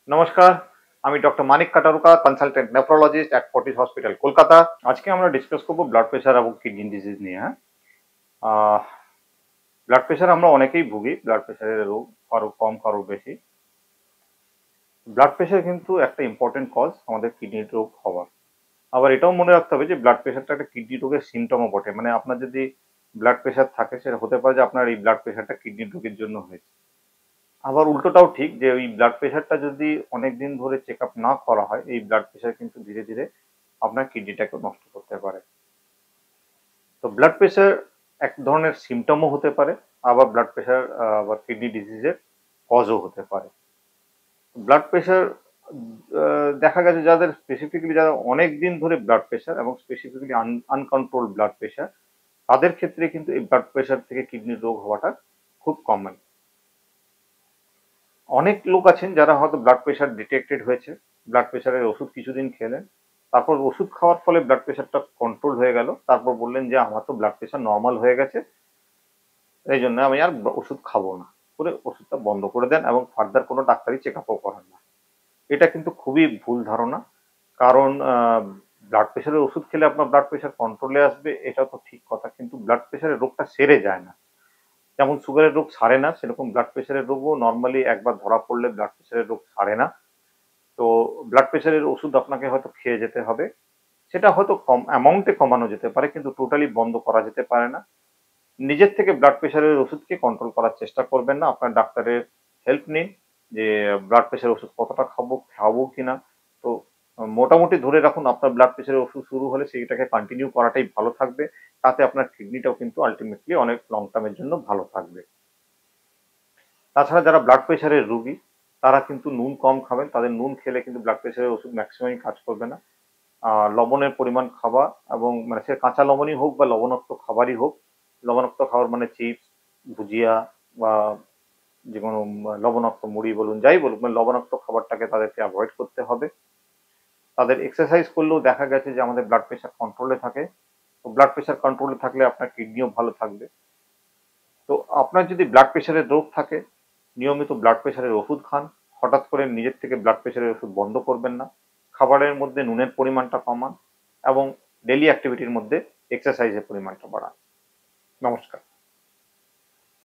নমস্কার, আমি doctor Manik Kataruka, consultant nephrologist at Fortis hospital, Kolkata. আজকে আমরা ডিসকাস করব ব্লাড প্রেশার এবং কিডনি ডিজিজ নিয়ে। হ্যাঁ, ব্লাড প্রেশার আমরা অনেকেই ভুগি। ব্লাড প্রেশারের রোগ কারো কম কারো বেশি। ব্লাড প্রেশার কিন্তু একটা ইম্পর্টেন্ট কজ আমাদের কিডনি রোগ হওয়ার। আবার এটাও মনে রাখতে হবে যে ব্লাড প্রেশারটা একটা কিডনি রোগের সিমটমও বটে। মানে আপনার যদি ব্লাড প্রেশার থাকে, সেটা হতে পারে যে আপনার এই ব্লাড প্রেশারটা কিডনি রোগের জন্য হয়েছে। আবার উল্টোটাও ঠিক, যে ওই ব্লাড প্রেশারটা যদি অনেক দিন ধরে চেক আপ না করা হয়, এই ব্লাড প্রেশার কিন্তু ধীরে ধীরে আপনার কিডনিটাকে নষ্ট করতে পারে। তো ব্লাড প্রেশার এক ধরনের সিমটমও হতে পারে, আবার ব্লাড প্রেশার আবার কিডনি ডিজিজের কজও হতে পারে। ব্লাড প্রেশার দেখা গেছে যাদের স্পেসিফিক্যালি, যারা অনেক দিন ধরে ব্লাড প্রেশার এবং স্পেসিফিক্যালি আনকন্ট্রোল ব্লাড প্রেশার, তাদের ক্ষেত্রে কিন্তু এই ব্লাড প্রেশার থেকে কিডনির রোগ হওয়াটা খুব কমন। অনেক লোক আছেন যারা হয়তো ব্লাড প্রেশার ডিটেক্টেড হয়েছে, ব্লাড প্রেশারের ওষুধ কিছুদিন খেলেন, তারপর ওষুধ খাওয়ার ফলে ব্লাড প্রেশারটা কন্ট্রোল হয়ে গেল, তারপর বললেন যে আমার তো ব্লাড প্রেশার নর্মাল হয়ে গেছে, এই জন্য আমি আর ওষুধ খাবো না, করে ওষুধটা বন্ধ করে দেন এবং ফার্দার কোনো ডাক্তারি চেক আপও করেন না। এটা কিন্তু খুবই ভুল ধারণা। কারণ ব্লাড প্রেশারের ওষুধ খেলে আপনার ব্লাড প্রেশার কন্ট্রোলে আসবে, এটা তো ঠিক কথা, কিন্তু ব্লাড প্রেশারের রোগটা সেরে যায় না। যেমন সুগারের রোগ সারে না, সেরকম ব্লাড প্রেশারের রোগও নর্মালি একবার ধরা পড়লে ব্লাড প্রেশারের রোগ সারে না। তো ব্লাড প্রেশারের ওষুধ আপনাকে হয়তো খেয়ে যেতে হবে, সেটা হয়তো কম অ্যামাউন্টে কমানো যেতে পারে, কিন্তু টোটালি বন্ধ করা যেতে পারে না। নিজের থেকে ব্লাড প্রেশারের ওষুধকে কন্ট্রোল করার চেষ্টা করবেন না, আপনার ডাক্তারের হেল্প নিন যে ব্লাড প্রেশারের ওষুধ কতটা খাবো কিনা। তো মোটামুটি ধরে রাখুন, আপনার ব্লাড প্রেশারের ওষুধ শুরু হলে সেইটাকে কন্টিনিউ করাটাই ভালো থাকবে। তাতে আপনার কিডনিটাও কিন্তু আলটিমেটলি অনেক লং টার্মের জন্য ভালো থাকবে। তাছাড়া যারা ব্লাড প্রেশারের রুগী, তারা কিন্তু নুন কম খাবেন। তাদের নুন খেলে কিন্তু ব্লাড প্রেশারের ওষুধ ম্যাক্সিমামই কাজ করবে না। লবণের পরিমাণ খাওয়া, এবং মানে সে কাঁচা লবণই হোক বা লবণাক্ত খাবারই হোক, লবণাক্ত খাবার মানে চিপস, ভুজিয়া বা যে কোনো লবণাক্ত মুড়ি বলুন, যাই বলুন, মানে লবণাক্ত খাবারটাকে তাদেরকে অ্যাভয়েড করতে হবে। তাদের এক্সারসাইজ করলেও দেখা গেছে যে আমাদের ব্লাড প্রেশার কন্ট্রোলে থাকে। তো ব্লাড প্রেশার কন্ট্রোলে থাকলে আপনার কিডনিও ভালো থাকবে। তো আপনার যদি ব্লাড প্রেশারের রোগ থাকে, নিয়মিত ব্লাড প্রেশারের ওষুধ খান। হঠাৎ করে নিজের থেকে ব্লাড প্রেশারের ওষুধ বন্ধ করবেন না। খাবারের মধ্যে নুনের পরিমাণটা কমান এবং ডেলি অ্যাক্টিভিটির মধ্যে এক্সারসাইজের পরিমাণটা বাড়ান। নমস্কার।